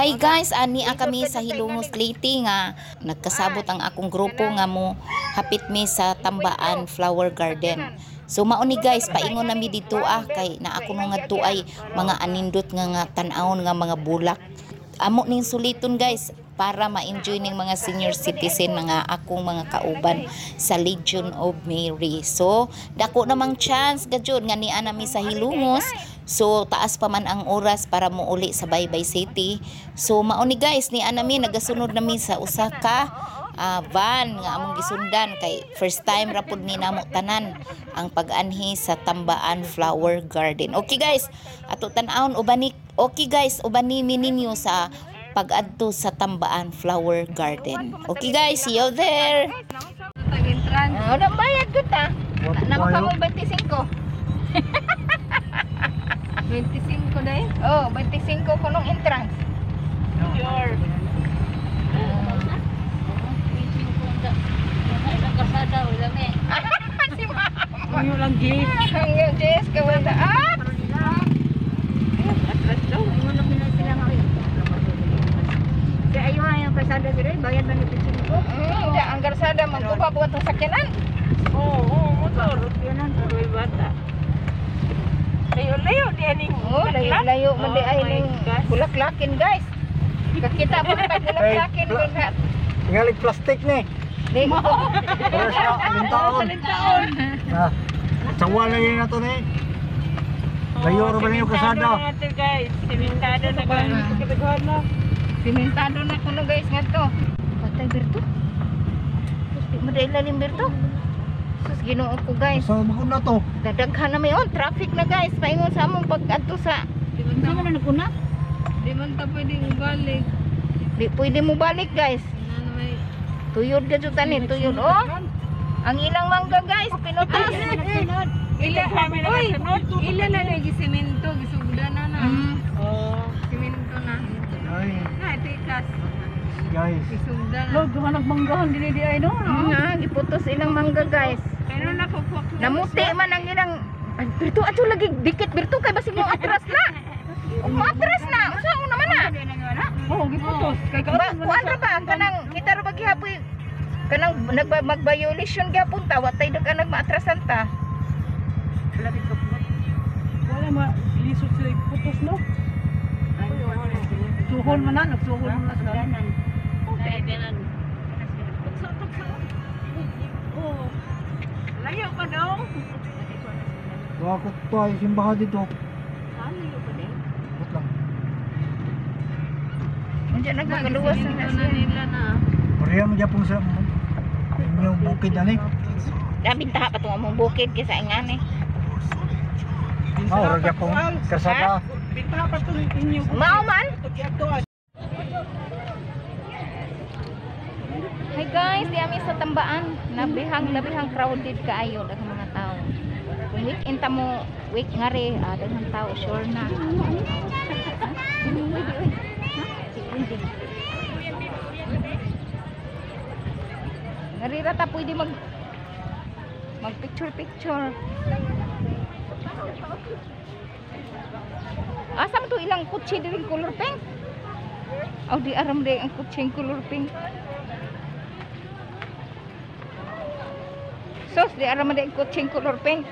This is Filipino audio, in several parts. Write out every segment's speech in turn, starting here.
Hi guys, ani kami sa Hilongos Leyte nga nagkasabot ang akong grupo nga mo hapit mi sa Tambaan Flower Garden. So mao ni guys, paingon nami dito kay na ako nga tuay mga anindot nga tan-awon nga mga bulak. Amo ning suliton guys para ma-enjoy ning mga senior citizen nga akong mga kauban sa Legion of Mary. So dako namang chance gajud nga niya nami sa Hilongos. So taas pa man ang oras para muuli sa Baybay City. So mao ni guys, niya nami nagasunod nami sa usa ka van nga among gisundan kay first time ra pud ni namo tanan ang pag-anhi sa Tambaan Flower Garden. Okay guys, ato tan-awon ubani. Okay guys, ubani ninyo sa pag-adto sa Tambaan Flower Garden. Okay guys, see you there. Wala bayad ko ta. Nama ka mo 25. 25 dai? Oh, 25 ko nung entrance. Sure. Kasada ulang eh. Si mama. Ang lang Jess. Ang Jess kawala. Kaya ayun yung kalsada sila, bayad na nipitsin ko. Hindi, ang kalsada magkupa buwan ng sakyanan. Oo, motor. Sakyanan, tuloy bata. Layo-layo di aning. Oo, layo-layo man di aning bulaklakin guys. Kakita po na bulaklakin ko na. Tingali plastik ni. Di mo. Terus na, alintaon. Sawa na yun na to ni. Layo rin ba niyo kasada? Guys, simentado na ko. Simentado na ko no guys nga to. Patay Berto. Sus di madailalim Berto. Sus Ginoo ko guys. Sa makon na to. Dadaghan na may traffic na guys. Paingon sa among pag-adto sa. Di man na naguna? Di man ta pwedeng balik. Di pwede mo balik guys. Tuyod ka jud tani, tuyod oh. Ang ilang mangga guys, pinutas. Ila kami na sunod. Ila na lagi semento gisugda na na. Oh, semento na. Ay, Na tikas. guys. Gisugda na. Lord, duha nagmanggahan dili di ay no. Nga, giputos ilang mangga guys. Pero nakukuha. Namuti man ang ilang Birto ato lagi dikit Birto kay basig mo atras na. Mo atras na. Usa mo naman na. Oh, giputos. Kay Kuan ra ba kanang kita ra ba gihapoy kanang mag-violation gyapon ta wa tay ka nagmaatrasan ta. wala ma lisod sila putos no. Suhol man na, nagsuhol man na sa danan. Okay, danan. Oh. Layo pa daw. Bakit to ay simbahan dito? Layo pa din. Bakit lang? Unja nagkakaluwas na nila na. Pareha mo dyan sa inyong bukid na ni. Daming taha pa itong among bukid kaysa ingani. Oh, ragya pong kasada. Bitaha pa to inyo. Mao man. Hi guys, di ami sa Tambaan. Labihang crowded kaayo daghang mga tao. Kung weekend ta mo week ngari, daghang tao sure na. Ngari ra ta pwede mag picture. Asa man to ilang kutsi diring color pink? Aw di aram di ang kutsing color pink. Sos di aram di ang kutsing color pink.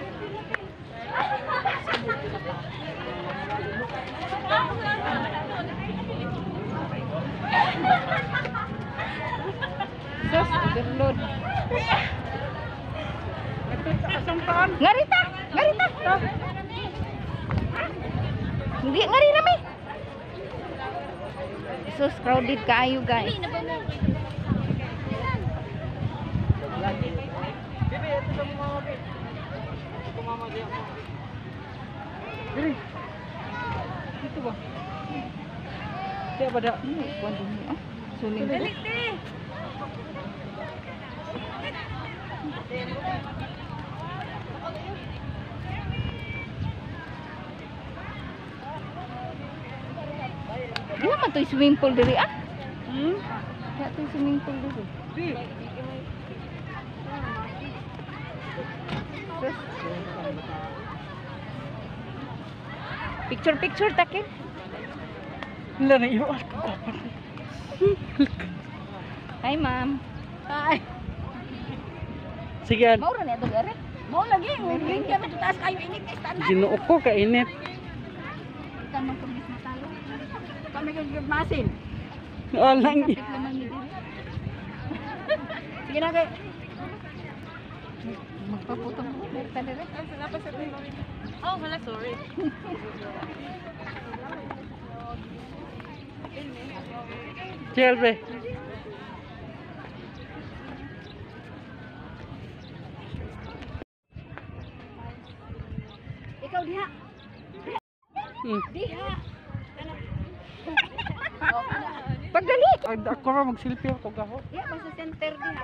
Sos overload. Ngarita. Hindi ngari na may. Sus crowded kaayo guys. Dito ba? Kaya ba da? Kuan din ni. Suling ko. Di naman to swimming pool diri Kaya to swimming pool diri. Picture takin. Wala na iyo. Hi, ma'am. Ay. Sige, an. Maura na ito, gari. Mo lagi, ring kami taas kayo init kay tanan. Ginoo ko ka init. Ikan mang tumis na tayo. Kami gagmasin. Wala ni. Kapit naman ni diri. Sige na kay. Magpaputong ko. Berta diri. Oh, wala sorry. Chelbe. Ikaw diha. Diha. Pagdali. Ako ra magsilpi ako gaho. Diha, basta center diha.